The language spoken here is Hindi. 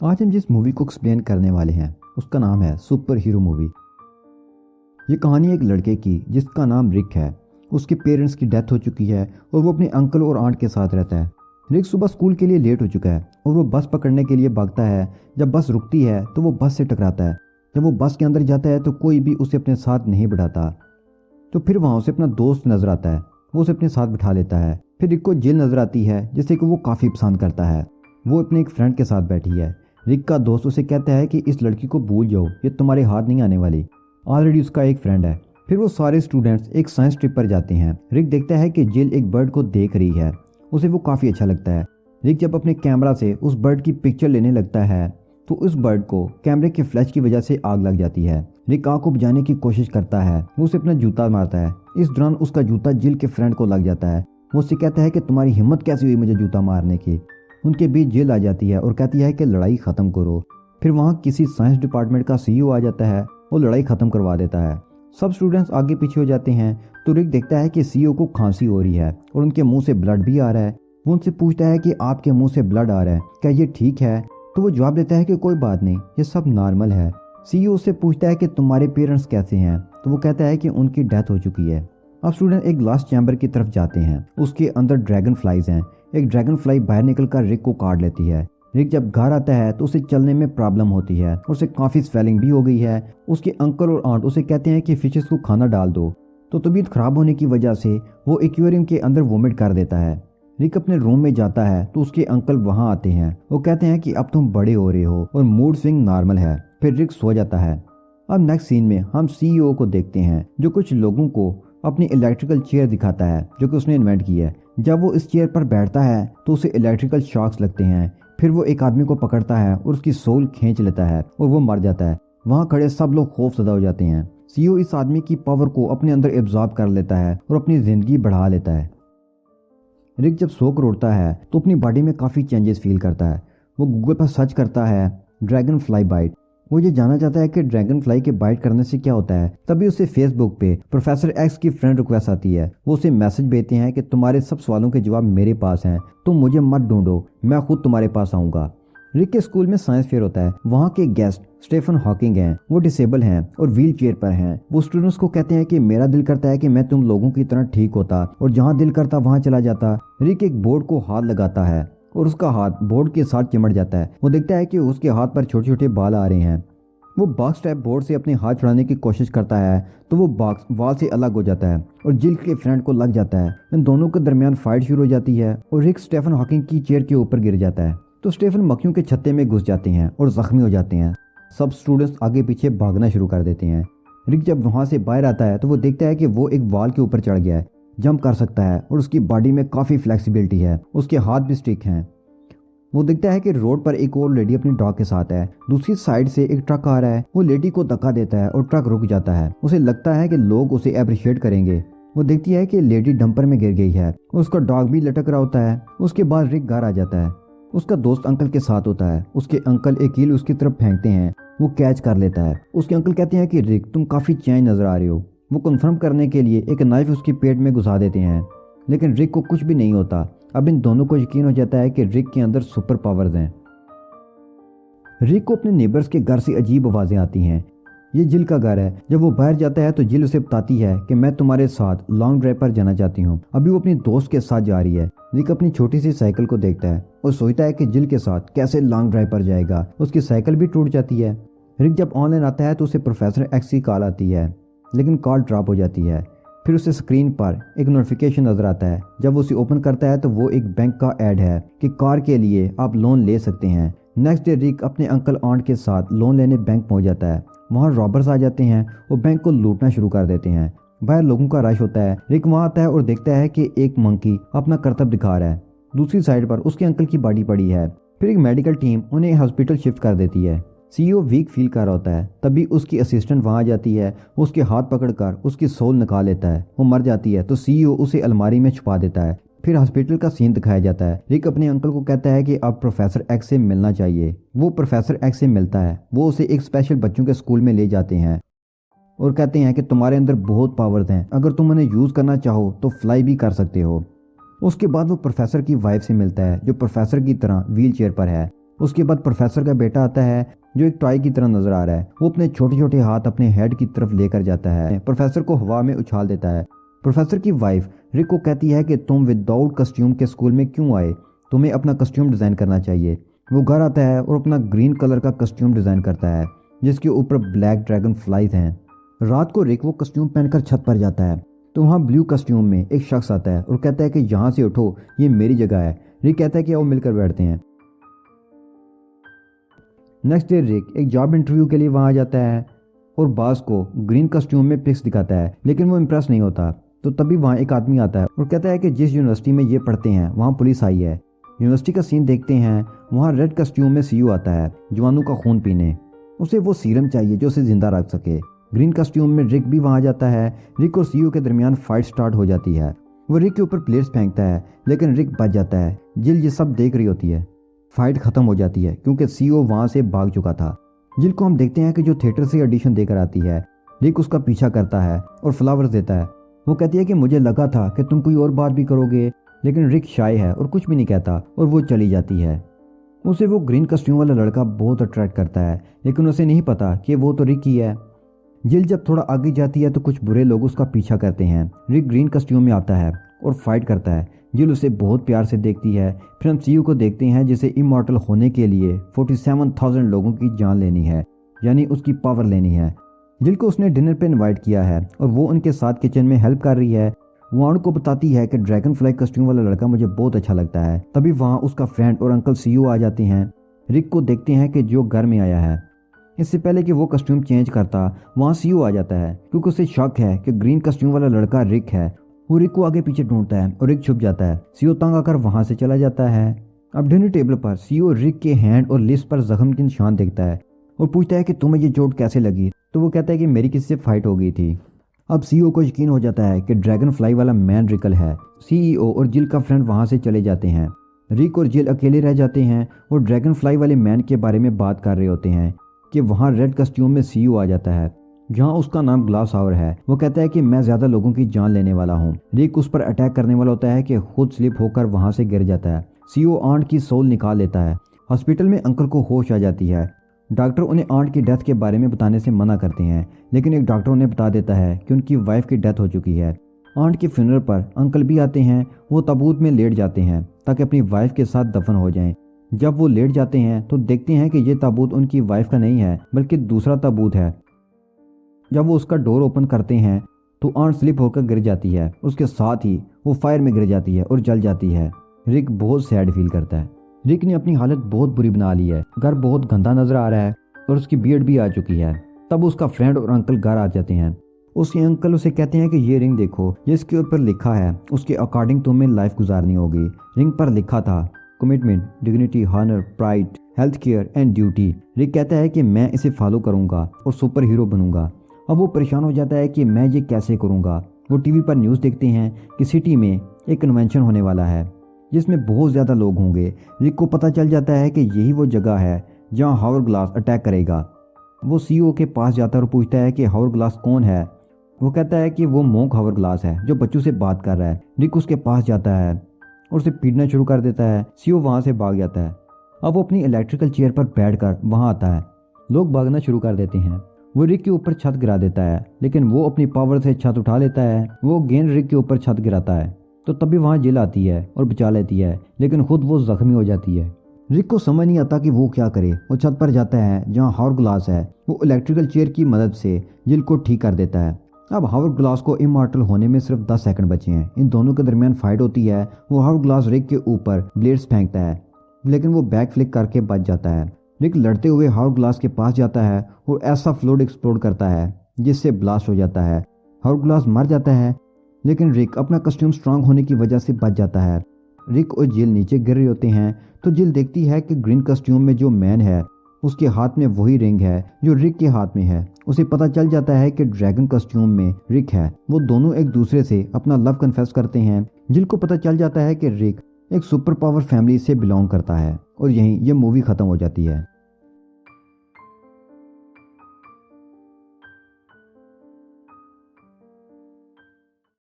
आज हम जिस मूवी को एक्सप्लेन करने वाले हैं उसका नाम है सुपर हीरो मूवी। ये कहानी एक लड़के की जिसका नाम रिक है। उसके पेरेंट्स की डेथ हो चुकी है और वो अपने अंकल और आंट के साथ रहता है। रिक सुबह स्कूल के लिए लेट हो चुका है और वो बस पकड़ने के लिए भागता है। जब बस रुकती है तो वो बस से टकराता है। जब वो बस के अंदर जाता है तो कोई भी उसे अपने साथ नहीं बिठाता। तो फिर वहाँ उसे अपना दोस्त नजर आता है, वो उसे अपने साथ बिठा लेता है। फिर रिक को जेल नजर आती है जिसे कि वो काफ़ी पसंद करता है। वो अपने एक फ्रेंड के साथ बैठी है। रिक का दोस्त उसे कहता है कि इस लड़की को भूल जाओ, ये तुम्हारे हाथ नहीं आने वाली। ऑलरेडी उसका एक फ्रेंड है। फिर वो सारे स्टूडेंट्स एक साइंस ट्रिप पर जाते हैं। रिक देखता है कि जिल एक बर्ड को देख रही है, उसे वो काफ़ी अच्छा लगता है। रिक जब अपने कैमरा से उस बर्ड की पिक्चर लेने लगता है तो उस बर्ड को कैमरे के फ्लैश की वजह से आग लग जाती है। रिक आग को बुझाने की कोशिश करता है, वो उसे अपना जूता मारता है। इस दौरान उसका जूता जिल के फ्रेंड को लग जाता है। वो उससे कहता है कि तुम्हारी हिम्मत कैसे हुई मुझे जूता मारने की। उनके बीच जिल आ जाती है और कहती है कि लड़ाई ख़त्म करो। फिर वहाँ किसी साइंस डिपार्टमेंट का सीईओ आ जाता है और लड़ाई ख़त्म करवा देता है। सब स्टूडेंट्स आगे पीछे हो जाते हैं तो रिक देखता है कि सीईओ को खांसी हो रही है और उनके मुंह से ब्लड भी आ रहा है। वो उनसे पूछता है कि आपके मुंह से ब्लड आ रहा है, क्या ये ठीक है? तो वो जवाब देता है कि कोई बात नहीं, ये सब नॉर्मल है। सीईओ उससे पूछता है कि तुम्हारे पेरेंट्स कैसे हैं? तो वो कहता है कि उनकी डेथ हो चुकी है। अब स्टूडेंट एक ग्लास चैम्बर की तरफ जाते हैं, उसके अंदर ड्रैगन फ्लाइज हैं। एक ड्रैगन फ्लाई बाहर निकलकर रिक को काट लेती है। रिक जब घर आता है तो उसे चलने में प्रॉब्लम होती है और उसे काफ़ी स्वेलिंग भी हो गई है। उसके अंकल और आंट उसे कहते हैं कि फिशेस को खाना डाल दो, तो तबीयत खराब होने की वजह से वो एक्वेरियम के अंदर वोमिट कर देता है। रिक अपने रूम में जाता है तो उसके अंकल वहां आते हैं। वो कहते हैं कि अब तुम बड़े हो रहे हो और मूड स्विंग नॉर्मल है। फिर रिक सो जाता है। अब नेक्स्ट सीन में हम सीईओ को देखते हैं जो कुछ लोगों को अपनी इलेक्ट्रिकल चेयर दिखाता है जो कि उसने इन्वेंट की है। जब वो इस चेयर पर बैठता है तो उसे इलेक्ट्रिकल शॉक्स लगते हैं। फिर वो एक आदमी को पकड़ता है और उसकी सोल खींच लेता है और वो मर जाता है। वहाँ खड़े सब लोग खौफजदा हो जाते हैं। सीईओ इस आदमी की पावर को अपने अंदर एब्जॉर्ब कर लेता है और अपनी जिंदगी बढ़ा लेता है। रिक जब सो कर उठता है तो अपनी बॉडी में काफ़ी चेंजेस फील करता है। वो गूगल पर सर्च करता है ड्रैगन फ्लाई बाइट। वो ये जानना चाहता है कि ड्रैगन फ्लाई के बाइट करने से क्या होता है। तभी उसे फेसबुक पे प्रोफेसर एक्स की फ्रेंड रिक्वेस्ट आती है। वो उसे मैसेज भेजते हैं कि तुम्हारे सब सवालों के जवाब मेरे पास हैं, तुम मुझे मत ढूंढो, मैं खुद तुम्हारे पास आऊँगा। रिक के स्कूल में साइंस फेयर होता है। वहाँ के गेस्ट स्टीफन हॉकिंग हैं। वो डिसेबल हैं और व्हील चेयर पर हैं। वो स्टूडेंट्स को कहते हैं कि मेरा दिल करता है कि मैं तुम लोगों की तरह ठीक होता और जहाँ दिल करता वहाँ चला जाता। रिक एक बोर्ड को हाथ लगाता है और उसका हाथ बोर्ड के साथ चिमट जाता है। वो देखता है कि उसके हाथ पर छोटे छोटे बाल आ रहे हैं। वो बॉक्स टाइप बोर्ड से अपने हाथ छुड़ाने की कोशिश करता है तो वो बॉक्स वॉल से अलग हो जाता है और जिल के फ्रेंड को लग जाता है। इन दोनों के दरमियान फाइट शुरू हो जाती है और रिक स्टीफन हॉकिंग की चेयर के ऊपर गिर जाता है। तो स्टीफन मक्खियों के छत्ते में घुस जाते हैं और जख्मी हो जाते हैं। सब स्टूडेंट्स आगे पीछे भागना शुरू कर देते हैं। रिक जब वहाँ से बाहर आता है तो वो देखता है कि वो एक वॉल के ऊपर चढ़ गया है, जंप कर सकता है और उसकी बॉडी में काफ़ी फ्लेक्सिबिलिटी है। उसके हाथ भी स्टिक हैं। वो देखता है कि रोड पर एक और लेडी अपनी डॉग के साथ है। दूसरी साइड से एक ट्रक आ रहा है। वो लेडी को धक्का देता है और ट्रक रुक जाता है। उसे लगता है कि लोग उसे अप्रिशिएट करेंगे। वो देखती है कि लेडी डंपर में गिर गई है। उसका डॉग भी लटक रहा होता है। उसके बाद रिक घर आ जाता है। उसका दोस्त अंकल के साथ होता है। उसके अंकल एक कील उसकी तरफ फेंकते हैं, वो कैच कर लेता है। उसके अंकल कहते हैं कि रिक तुम काफ़ी चेंज नजर आ रहे हो। वो कंफर्म करने के लिए एक नाइफ उसके पेट में घुसा देते हैं, लेकिन रिक को कुछ भी नहीं होता। अब इन दोनों को यकीन हो जाता है कि रिक के अंदर सुपर पावर्स हैं। रिक को अपने नेबर्स के घर से अजीब आवाज़ें आती हैं। ये जिल का घर है। जब वो बाहर जाता है तो जिल उसे बताती है कि मैं तुम्हारे साथ लॉन्ग ड्राइव पर जाना चाहती हूँ। अभी वो अपनी दोस्त के साथ जा रही है। रिक अपनी छोटी सी साइकिल को देखता है और सोचता है कि जिल के साथ कैसे लॉन्ग ड्राइव पर जाएगा। उसकी साइकिल भी टूट जाती है। रिक जब ऑनलाइन आता है तो उसे प्रोफेसर एक्स की कॉल आती है, लेकिन कॉल ड्रॉप हो जाती है। फिर उसे स्क्रीन पर एक नोटिफिकेशन नजर आता है। जब वो उसे ओपन करता है तो वो एक बैंक का ऐड है कि कार के लिए आप लोन ले सकते हैं। नेक्स्ट डे रिक अपने अंकल आंट के साथ लोन लेने बैंक पहुंच जाता है। वहाँ रॉबर्स आ जाते हैं और बैंक को लूटना शुरू कर देते हैं। बाहर लोगों का रश होता है। रिक वहाँ आता है और देखता है कि एक मंकी अपना करतब दिखा रहा है। दूसरी साइड पर उसके अंकल की बॉडी पड़ी है। फिर एक मेडिकल टीम उन्हें हॉस्पिटल शिफ्ट कर देती है। सीईओ वीक फील कर रहा होता है। तभी उसकी असिस्टेंट वहां आ जाती है। उसके हाथ पकड़कर उसकी सोल निकाल लेता है। वो मर जाती है तो सीईओ उसे अलमारी में छुपा देता है। फिर हॉस्पिटल का सीन दिखाया जाता है। रिक अपने अंकल को कहता है कि अब प्रोफेसर एक्स से मिलना चाहिए। वो प्रोफेसर एक्स से मिलता है। वो उसे एक स्पेशल बच्चों के स्कूल में ले जाते हैं और कहते हैं कि तुम्हारे अंदर बहुत पावर्स हैं, अगर तुम उन्हें यूज़ करना चाहो तो फ्लाई भी कर सकते हो। उसके बाद वो प्रोफेसर की वाइफ से मिलता है जो प्रोफेसर की तरह व्हील चेयर पर है। उसके बाद प्रोफेसर का बेटा आता है जो एक टॉय की तरह नजर आ रहा है। वो अपने छोटे छोटे हाथ अपने हेड की तरफ लेकर जाता है, प्रोफेसर को हवा में उछाल देता है। प्रोफेसर की वाइफ रिक को कहती है कि तुम विदाउट कस्ट्यूम के स्कूल में क्यों आए, तुम्हें अपना कस्ट्यूम डिज़ाइन करना चाहिए। वो घर आता है और अपना ग्रीन कलर का कस्ट्यूम डिज़ाइन करता है जिसके ऊपर ब्लैक ड्रैगन फ्लाइज हैं। रात को रिक वो कस्ट्यूम पहनकर छत पर जाता है तो वहाँ ब्लू कस्ट्यूम में एक शख्स आता है और कहता है कि यहाँ से उठो, ये मेरी जगह है। रिक कहता है कि वो मिलकर बैठते हैं। नेक्स्ट डे रिक एक जॉब इंटरव्यू के लिए वहाँ जाता है और बॉस को ग्रीन कस्ट्यूम में पिक्स दिखाता है, लेकिन वो इम्प्रेस नहीं होता। तो तभी वहाँ एक आदमी आता है और कहता है कि जिस यूनिवर्सिटी में ये पढ़ते हैं वहाँ पुलिस आई है। यूनिवर्सिटी का सीन देखते हैं, वहाँ रेड कस्ट्यूम में सीयू आता है जवानों का खून पीने। उसे वो सीरम चाहिए जो उसे जिंदा रख सके। ग्रीन कस्ट्यूम में रिक भी वहाँ जाता है। रिक और सीयू के दरमियान फाइट स्टार्ट हो जाती है। वो रिक के ऊपर प्लेट्स फेंकता है लेकिन रिक बच जाता है। जिल ये सब देख रही होती है। फाइट खत्म हो जाती है क्योंकि सीयू वहाँ से भाग चुका था। जिल को हम देखते हैं कि जो थिएटर से ऑडिशन देकर आती है। रिक उसका पीछा करता है और फ्लावर्स देता है। वो कहती है कि मुझे लगा था कि तुम कोई और बात भी करोगे, लेकिन रिक शाय है और कुछ भी नहीं कहता और वो चली जाती है। उसे वो ग्रीन कस्ट्यूम वाला लड़का बहुत अट्रैक्ट करता है, लेकिन उसे नहीं पता कि वो तो रिक ही है। जिल जब थोड़ा आगे जाती है तो कुछ बुरे लोग उसका पीछा करते हैं। रिक ग्रीन कस्ट्यूम में आता है और फाइट करता है। जिल उसे बहुत प्यार से देखती है। फिर हम सीयू को देखते हैं जिसे इमॉर्टल होने के लिए 47,000 लोगों की जान लेनी है, यानी उसकी पावर लेनी है। जिल को उसने डिनर पे इनवाइट किया है और वो उनके साथ किचन में हेल्प कर रही है। वो अणु को बताती है कि ड्रैगन फ्लाई कस्ट्यूम वाला लड़का मुझे बहुत अच्छा लगता है। तभी वहाँ उसका फ्रेंड और अंकल सीयू आ जाते हैं। रिक को देखते हैं कि जो घर में आया है। इससे पहले कि वो कस्ट्यूम चेंज करता वहाँ सीयू आ जाता है क्योंकि उसे शक है कि ग्रीन कस्ट्यूम वाला लड़का रिक है। वो रिक को आगे पीछे ढूंढता है और रिक छुप जाता है। सीयू तंग आकर वहाँ से चला जाता है। अब डिनर टेबल पर सीयू रिक के हैंड और लिप्स पर जख्म के निशान देखता है और पूछता है कि तुम्हें ये चोट कैसे लगी। तो वो कहता है कि मेरी किसी से फाइट हो गई थी। अब सीईओ को यकीन हो जाता है कि ड्रैगन फ्लाई वाला मैन रिकल है। सीईओ और जिल का फ्रेंड वहां से चले जाते हैं। रिक और जिल अकेले रह जाते हैं और ड्रैगन फ्लाई वाले मैन के बारे में बात कर रहे होते हैं कि वहां रेड कस्ट्यूम में सीईओ आ जाता है जहां उसका नाम ग्लास हावर है। वो कहता है कि मैं ज्यादा लोगों की जान लेने वाला हूँ। रिक उस पर अटैक करने वाला होता है कि खुद स्लिप होकर वहां से गिर जाता है। सीईओ आंट की सोल निकाल लेता है। हॉस्पिटल में अंकल को होश आ जाती है। डॉक्टर उन्हें आंट की डेथ के बारे में बताने से मना करते हैं, लेकिन एक डॉक्टर उन्हें बता देता है कि उनकी वाइफ की डेथ हो चुकी है। आंट के फ्यूनरल पर अंकल भी आते हैं। वो ताबूत में लेट जाते हैं ताकि अपनी वाइफ के साथ दफन हो जाएं। जब वो लेट जाते हैं तो देखते हैं कि ये ताबूत उनकी वाइफ का नहीं है बल्कि दूसरा ताबूत है। जब वो उसका डोर ओपन करते हैं तो आंट स्लिप होकर गिर जाती है। उसके साथ ही वो फायर में गिर जाती है और जल जाती है। रिक बहुत सैड फील करता है। रिक ने अपनी हालत बहुत बुरी बना ली है। घर बहुत गंदा नजर आ रहा है और उसकी बियर्ड भी आ चुकी है। तब उसका फ्रेंड और अंकल घर आ जाते हैं। उसके अंकल उसे कहते हैं कि ये रिंग देखो, जिसके ऊपर लिखा है उसके अकॉर्डिंग तुम्हें लाइफ गुजारनी होगी। रिंग पर लिखा था commitment, dignity, honour, pride, health care and duty. Rick कहता है कि मैं इसे फॉलो करूंगा और सुपर हीरो बनूंगा। अब वो परेशान हो जाता है कि मैं ये कैसे करूंगा। वो टीवी पर न्यूज़ देखते हैं कि सिटी में एक कन्वेंशन होने वाला है जिसमें बहुत ज़्यादा लोग होंगे। रिक को पता चल जाता है कि यही वो जगह है जहां हावर ग्लास अटैक करेगा। वो सीईओ के पास जाता है और पूछता है कि हावर ग्लास कौन है। वो कहता है कि वो मोंक हावर ग्लास है जो बच्चों से बात कर रहा है। रिक उसके पास जाता है और उसे पीटना शुरू कर देता है। सीईओ वहां से भाग जाता है। अब वो अपनी इलेक्ट्रिकल चेयर पर बैठकर वहां आता है। लोग भागना शुरू कर देते हैं। वो रिक के ऊपर छत गिरा देता है, लेकिन वो अपनी पावर से छत उठा लेता है। वो गेंद रिक के ऊपर छत गिराता है तो तभी वहां जिल आती है और बचा लेती है, लेकिन खुद वो जख्मी हो जाती है। रिक को समझ नहीं आता कि वो क्या करे। वो छत पर जाता है जहां हावर ग्लास है। वो इलेक्ट्रिकल चेयर की मदद से जिल को ठीक कर देता है। अब हावर ग्लास को इमॉर्टल होने में सिर्फ 10 सेकंड बचे हैं। इन दोनों के दरमियान फाइट होती है। वो हावर ग्लास रिक के ऊपर ब्लेड्स फेंकता है, लेकिन वो बैक फ्लिक करके बच जाता है। रिक लड़ते हुए हावर ग्लास के पास जाता है और ऐसा फ्लूइड एक्सप्लोड करता है जिससे ब्लास्ट हो जाता है। हावर ग्लास मर जाता है, लेकिन रिक अपना कस्ट्यूम स्ट्रांग होने की वजह से बच जाता है। रिक और जिल नीचे गिर रहे होते हैं तो जिल देखती है कि ग्रीन कस्ट्यूम में जो मैन है उसके हाथ में वही रिंग है जो रिक के हाथ में है। उसे पता चल जाता है कि ड्रैगन कस्ट्यूम में रिक है। वो दोनों एक दूसरे से अपना लव कन्फेस करते हैं। जिल को पता चल जाता है कि रिक एक सुपर पावर फैमिली से बिलोंग करता है और यहीं ये मूवी खत्म हो जाती है।